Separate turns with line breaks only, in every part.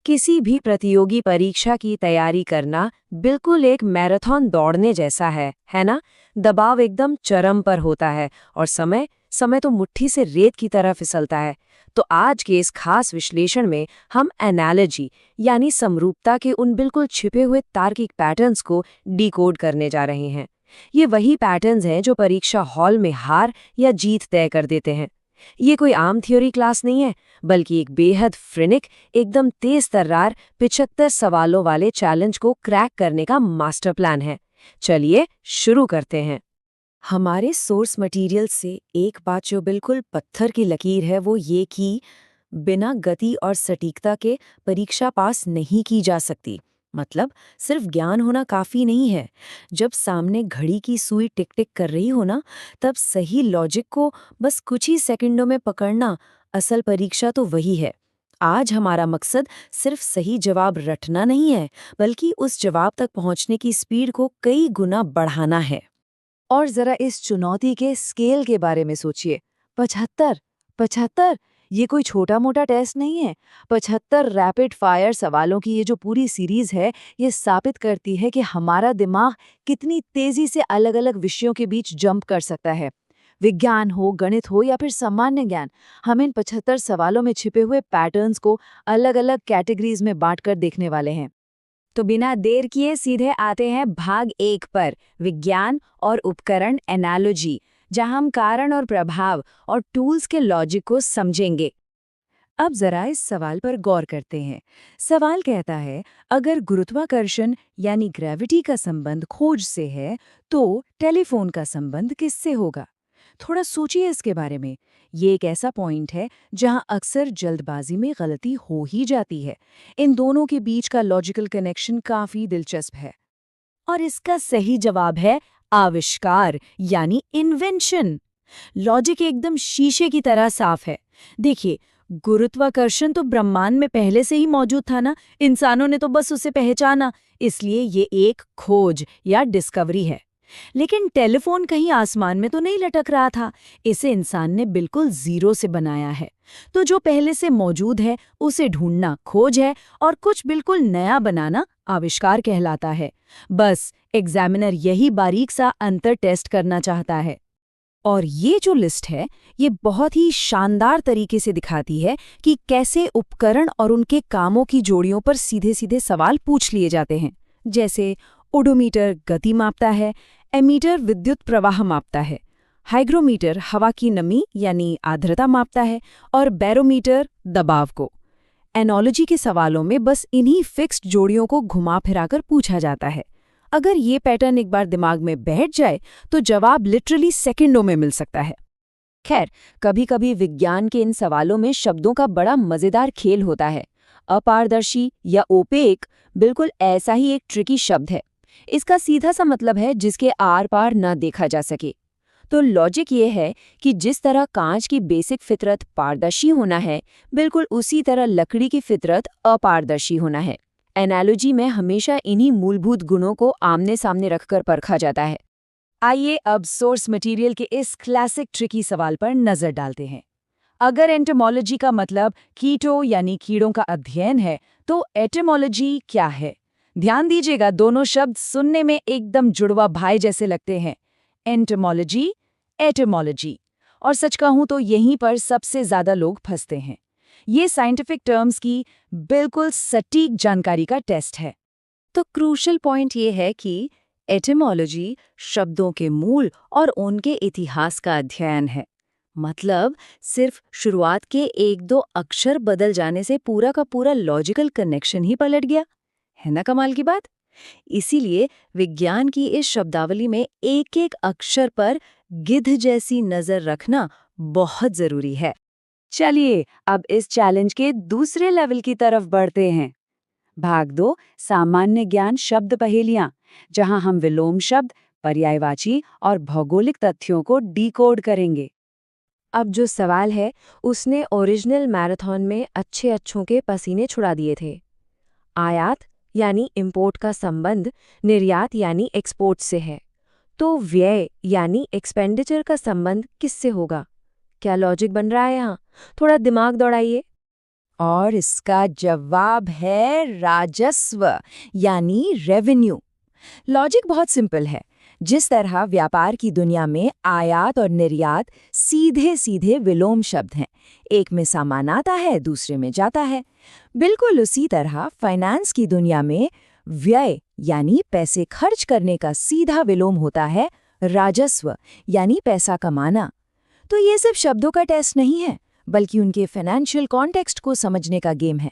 किसी भी प्रतियोगी परीक्षा की तैयारी करना बिल्कुल एक मैराथन दौड़ने जैसा है ना? दबाव एकदम चरम पर होता है और समय समय तो मुट्ठी से रेत की तरह फिसलता है। तो आज के इस खास विश्लेषण में हम एनालॉजी यानी समरूपता के उन बिल्कुल छिपे हुए तार्किक पैटर्न्स को डिकोड करने जा रहे हैं। ये वही पैटर्न्स हैं जो परीक्षा हॉल में हार या जीत तय कर देते हैं। ये कोई आम थ्योरी क्लास नहीं है, बल्कि एक बेहद फ्रेनिक, एकदम तेज तर्रार 75 सवालों वाले चैलेंज को क्रैक करने का मास्टर प्लान है। चलिए शुरू करते हैं। हमारे सोर्स मटेरियल से एक बात जो बिल्कुल पत्थर की लकीर है वो ये कि बिना गति और सटीकता के परीक्षा पास नहीं की जा सकती। मतलब सिर्फ ज्ञान होना काफी नहीं है। जब सामने घड़ी की सुई टिक टिक कर रही हो ना, तब सही लॉजिक को बस कुछ ही सेकंडों में पकड़ना असल परीक्षा तो वही है। आज हमारा मकसद सिर्फ सही जवाब रटना नहीं है, बल्कि उस जवाब तक पहुंचने की स्पीड को कई गुना बढ़ाना है।
और जरा इस चुनौती के स्केल के बारे में सोचिए। 75 75 ये कोई छोटा मोटा टेस्ट नहीं है। 75 रैपिड फायर सवालों की ये जो पूरी सीरीज है, ये साबित करती है कि हमारा दिमाग कितनी तेजी से अलग अलग विषयों के बीच जंप कर सकता है। विज्ञान हो, गणित हो या फिर सामान्य ज्ञान, हम इन 75 सवालों में छिपे हुए पैटर्न्स को अलग अलग कैटेगरीज में बांटकर देखने वाले हैं।
तो बिना देर किए सीधे आते हैं भाग 1 पर, विज्ञान और उपकरण एनालॉजी, जहां हम कारण और प्रभाव और टूल्स के लॉजिक को समझेंगे।
अब जरा इस सवाल पर गौर करते हैं। सवाल कहता है, अगर गुरुत्वाकर्षण यानी ग्रेविटी का संबंध खोज से है, तो टेलीफोन का संबंध किससे होगा? थोड़ा सोचिए इसके बारे में। ये एक ऐसा पॉइंट है जहां अक्सर जल्दबाजी में गलती हो ही जाती है। इन दोनों के बीच का लॉजिकल कनेक्शन काफी दिलचस्प है।
और इसका सही जवाब है आविष्कार यानी इन्वेंशन। लॉजिक एकदम शीशे की तरह साफ है। देखिए, गुरुत्वाकर्षण तो ब्रह्मांड में पहले से ही मौजूद था ना, इंसानों ने तो बस उसे पहचाना, इसलिए ये एक खोज या डिस्कवरी है। लेकिन टेलीफोन कहीं आसमान में तो नहीं लटक रहा था, इसे इंसान ने बिल्कुल जीरो से बनाया है। तो जो पहले से मौजूद है उसे ढूंढना खोज है, और कुछ बिल्कुल नया बनाना आविष्कार कहलाता है। बस एग्जामिनर यही बारीक सा अंतर टेस्ट करना चाहता है। और ये जो लिस्ट है, ये बहुत ही शानदार तरीके से दिखाती है कि कैसे उपकरण और उनके कामों की जोड़ियों पर सीधे सीधे सवाल पूछ लिए जाते हैं। जैसे ओडोमीटर गति मापता है, एमीटर विद्युत प्रवाह मापता है, हाइग्रोमीटर हवा की नमी यानी आर्द्रता मापता है, और बैरोमीटर दबाव को। एनोलॉजी के सवालों में बस इन्हीं फिक्स्ड जोड़ियों को घुमा फिराकर पूछा जाता है। अगर ये पैटर्न एक बार दिमाग में बैठ जाए तो जवाब लिटरली सेकंडों में मिल सकता है। खैर, कभी-कभी विज्ञान के इन सवालों में शब्दों का बड़ा मजेदार खेल होता है। अपारदर्शी या ओपेक बिल्कुल ऐसा ही एक ट्रिकी शब्द है। इसका सीधा सा मतलब है जिसके आर पार न देखा जा सके। तो लॉजिक ये है कि जिस तरह कांच की बेसिक फितरत पारदर्शी होना है, बिल्कुल उसी तरह लकड़ी की फितरत अपारदर्शी होना है। एनालॉजी में हमेशा इन्हीं मूलभूत गुणों को आमने सामने रखकर परखा जाता है।
आइए अब सोर्स मटेरियल के इस क्लासिक ट्रिकी सवाल पर नजर डालते हैं। अगर एंटोमोलॉजी का मतलब कीटो यानी कीड़ों का अध्ययन है, तो एटिमोलॉजी क्या है? ध्यान दीजिएगा, दोनों शब्द सुनने में एकदम जुड़वा भाई जैसे लगते हैं। Entomology, etymology. और सच कहूं तो यहीं पर सबसे ज्यादा लोग फंसते हैं। ये साइंटिफिक टर्म्स की बिल्कुल सटीक जानकारी का टेस्ट है।
तो क्रूशल पॉइंट ये है कि एटिमोलॉजी शब्दों के मूल और उनके इतिहास का अध्ययन है। मतलब सिर्फ शुरुआत के एक दो अक्षर बदल जाने से पूरा का पूरा लॉजिकल कनेक्शन ही पलट गया। है ना कमाल की बात? इसीलिए विज्ञान की इस शब्दावली में एक एक अक्षर पर गिद्ध जैसी नजर रखना बहुत जरूरी है।
चलिए अब इस चैलेंज के दूसरे लेवल की तरफ बढ़ते हैं। भाग 2, सामान्य ज्ञान शब्द पहेलियां, जहां हम विलोम शब्द, पर्यायवाची और भौगोलिक तथ्यों को डिकोड करेंगे।
अब जो सवाल है, उसने ओरिजिनल मैराथन में अच्छे अच्छों के पसीने छुड़ा दिए थे। आयात यानी इंपोर्ट का संबंध निर्यात यानी एक्सपोर्ट से है, तो व्यय यानी एक्सपेंडिचर का संबंध किससे होगा? क्या लॉजिक बन रहा है यहाँ? थोड़ा दिमाग दौड़ाइए।
और इसका जवाब है राजस्व यानी रेवेन्यू। लॉजिक बहुत सिंपल है। जिस तरह व्यापार की दुनिया में आयात और निर्यात सीधे सीधे विलोम शब्द हैं, एक में सामान आता है, दूसरे में जाता है, बिल्कुल उसी तरह फाइनेंस की दुनिया में व्यय यानी पैसे खर्च करने का सीधा विलोम होता है राजस्व यानी पैसा कमाना। तो ये सिर्फ शब्दों का टेस्ट नहीं है, बल्कि उनके फाइनेंशियल कॉन्टेक्स्ट को समझने का गेम है।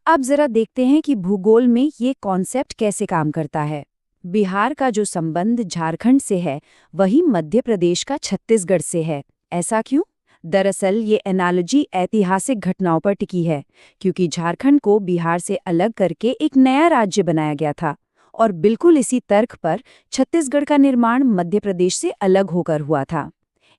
अब जरा देखते हैं कि भूगोल में ये कॉन्सेप्ट कैसे काम करता है। बिहार का जो संबंध झारखंड से है, वही मध्य प्रदेश का छत्तीसगढ़ से है। ऐसा क्यों? दरअसल ये एनालॉजी ऐतिहासिक घटनाओं पर टिकी है, क्योंकि झारखंड को बिहार से अलग करके एक नया राज्य बनाया गया था, और बिल्कुल इसी तर्क पर छत्तीसगढ़ का निर्माण मध्य प्रदेश से अलग होकर हुआ था।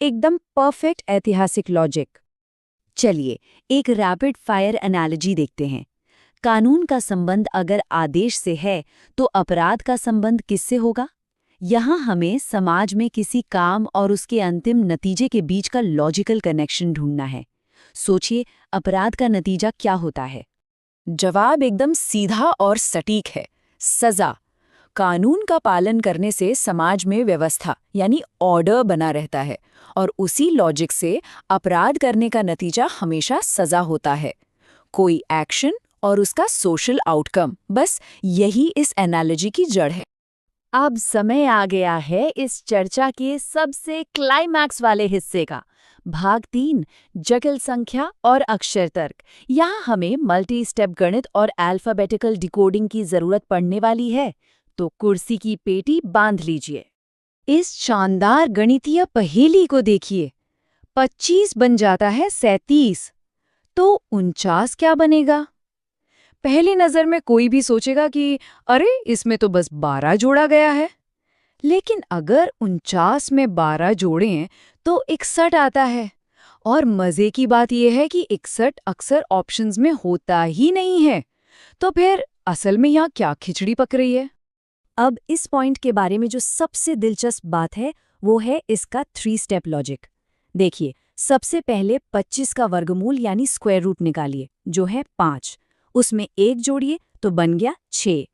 एकदम परफेक्ट ऐतिहासिक लॉजिक। चलिए एक रैपिड फायर एनालॉजी देखते हैं। कानून का संबंध अगर आदेश से है, तो अपराध का संबंध किससे होगा? यहाँ हमें समाज में किसी काम और उसके अंतिम नतीजे के बीच का लॉजिकल कनेक्शन ढूंढना है। सोचिए, अपराध का नतीजा क्या होता है?
जवाब एकदम सीधा और सटीक है, सजा। कानून का पालन करने से समाज में व्यवस्था यानी ऑर्डर बना रहता है, और उसी लॉजिक से अपराध करने का नतीजा हमेशा सजा होता है। कोई एक्शन और उसका सोशल आउटकम, बस यही इस एनालॉजी की जड़ है।
अब समय आ गया है इस चर्चा के सबसे क्लाइमैक्स वाले हिस्से का। भाग 3, जटिल संख्या और अक्षर तर्क। यहाँ हमें मल्टी स्टेप गणित और अल्फाबेटिकल डिकोडिंग की जरूरत पड़ने वाली है, तो कुर्सी की पेटी बांध लीजिए। इस शानदार गणितीय पहेली को देखिए। 25 बन जाता है 37, तो 49 क्या बनेगा? पहली नजर में कोई भी सोचेगा कि अरे इसमें तो बस 12 जोड़ा गया है, लेकिन अगर 49 में 12 जोड़ें तो 61 आता है। और मजे की बात यह है कि 61 अक्सर ऑप्शंस में होता ही नहीं है। तो फिर असल में यहाँ क्या खिचड़ी पक रही है? अब इस पॉइंट के बारे में जो सबसे दिलचस्प बात है, वो है इसका 3 स्टेप लॉजिक। देखिए, सबसे पहले 25 का वर्गमूल यानी स्क्वायर रूट निकालिए, जो है 5। उसमें 1 जोड़िए तो बन गया 6।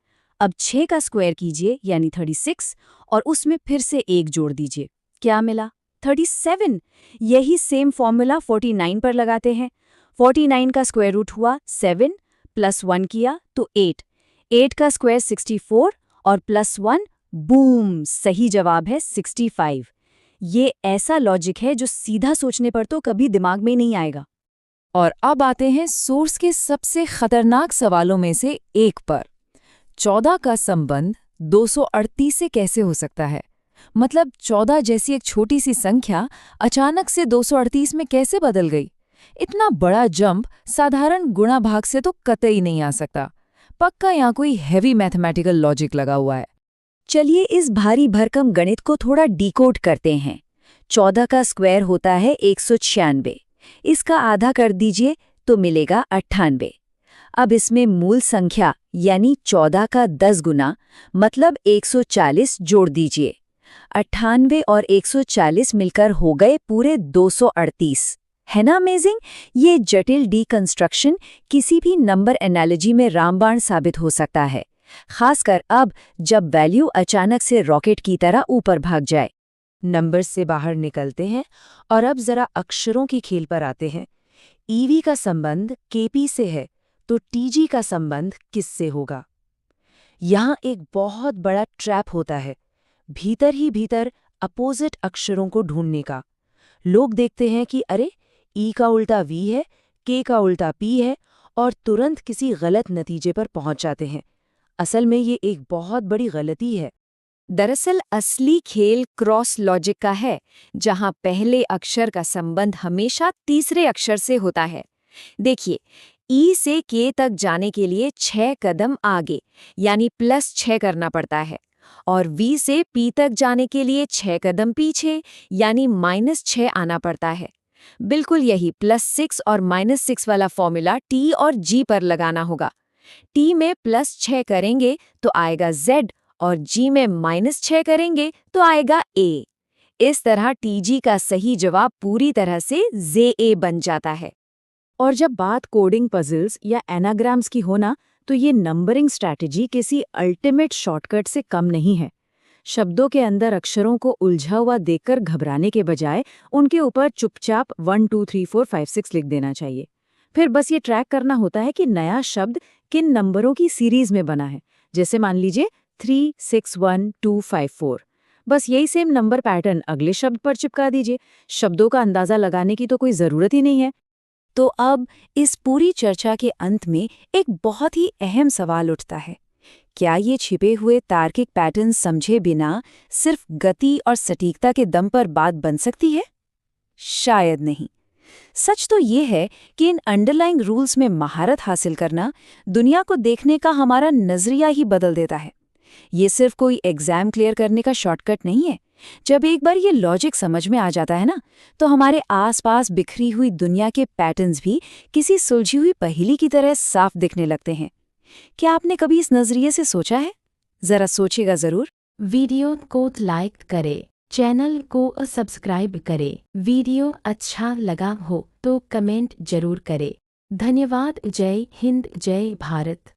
अब 6 का स्क्वायर कीजिए यानी 36, और उसमें फिर से 1 जोड़ दीजिए। क्या मिला? 37। यही सेम फॉर्मूला 49 पर लगाते हैं। 49 का स्क्वायर रूट हुआ 7, प्लस 1 किया तो 8। 8 का स्क्वायर 64 और प्लस 1, बूम, सही जवाब है 65। ये ऐसा लॉजिक है जो सीधा सोचने पर तो कभी दिमाग में नहीं आएगा।
और अब आते हैं सोर्स के सबसे खतरनाक सवालों में से एक पर। 14 का संबंध 238 से कैसे हो सकता है? मतलब 14 जैसी एक छोटी सी संख्या अचानक से 238 में कैसे बदल गई? इतना बड़ा जंप साधारण गुणा भाग से तो कतई नहीं आ सकता। पक्का यहाँ कोई हैवी मैथमेटिकल लॉजिक लगा हुआ है।
चलिए इस भारी भरकम गणित को थोड़ा डिकोड करते हैं। 14 का स्क्वायर होता है 196। इसका आधा कर दीजिए तो मिलेगा 98। अब इसमें मूल संख्या यानी 14 का 10 गुना मतलब 140 जोड़ दीजिए। 98 और 140 मिलकर हो गए पूरे 238। है ना अमेजिंग? ये जटिल डीकंस्ट्रक्शन किसी भी नंबर एनालॉजी में रामबाण साबित हो सकता है, खासकर अब जब वैल्यू अचानक से रॉकेट की तरह ऊपर भाग जाए।
नंबर से बाहर निकलते हैं और अब जरा अक्षरों की खेल पर आते हैं। ईवी का संबंध केपी से है, तो टीजी का संबंध किससे होगा? यहाँ एक बहुत बड़ा ट्रैप होता है, भीतर ही भीतर अपोजिट अक्षरों को ढूंढने का। लोग देखते हैं कि अरे ई का उल्टा वी है, के का उल्टा पी है, और तुरंत किसी गलत नतीजे पर पहुंच जाते हैं। असल में ये एक बहुत बड़ी गलती है।
दरअसल असली खेल क्रॉस लॉजिक का है, जहां पहले अक्षर का संबंध हमेशा तीसरे अक्षर से होता है। देखिए, ई से के तक जाने के लिए 6 कदम आगे यानी +6 करना पड़ता है, और वी से पी तक जाने के लिए 6 कदम पीछे यानी -6 आना पड़ता है। बिल्कुल यही +6 और -6 वाला फॉर्मूला टी और जी पर लगाना होगा। टी में +6 करेंगे तो आएगा Z, और जी में -6 करेंगे तो आएगा A। इस तरह टीजी का सही जवाब पूरी तरह से ZA बन जाता है। और जब बात कोडिंग पजल्स या एनाग्राम्स की हो ना, तो ये नंबरिंग स्ट्रैटेजी किसी अल्टीमेट शॉर्टकट से कम नहीं है। शब्दों के अंदर अक्षरों को उलझा हुआ देखकर घबराने के बजाय उनके ऊपर चुपचाप 1 2 3 4 5 6 लिख देना चाहिए। फिर बस ये ट्रैक करना होता है कि नया शब्द किन नंबरों की सीरीज में बना है। जैसे मान लीजिए 3 6 1 2 5 4। बस यही सेम नंबर पैटर्न अगले शब्द पर चिपका दीजिए। शब्दों का अंदाजा लगाने की तो कोई ज़रूरत ही नहीं है।
तो अब इस पूरी चर्चा के अंत में एक बहुत ही अहम सवाल उठता है। क्या ये छिपे हुए तार्किक पैटर्न समझे बिना सिर्फ गति और सटीकता के दम पर बात बन सकती है? शायद नहीं। सच तो ये है कि इन अंडरलाइंग रूल्स में महारत हासिल करना दुनिया को देखने का हमारा नजरिया ही बदल देता है। ये सिर्फ कोई एग्जाम क्लियर करने का शॉर्टकट नहीं है। जब एक बार ये लॉजिक समझ में आ जाता है ना, तो हमारे आसपास बिखरी हुई दुनिया के पैटर्न्स भी किसी सुलझी हुई पहेली की तरह साफ दिखने लगते हैं। क्या आपने कभी इस नजरिए से सोचा है? जरा सोचिएगा जरूर।
वीडियो को लाइक करें, चैनल को सब्सक्राइब करें। वीडियो अच्छा लगा हो तो कमेंट जरूर करें। धन्यवाद। जय हिंद, जय भारत।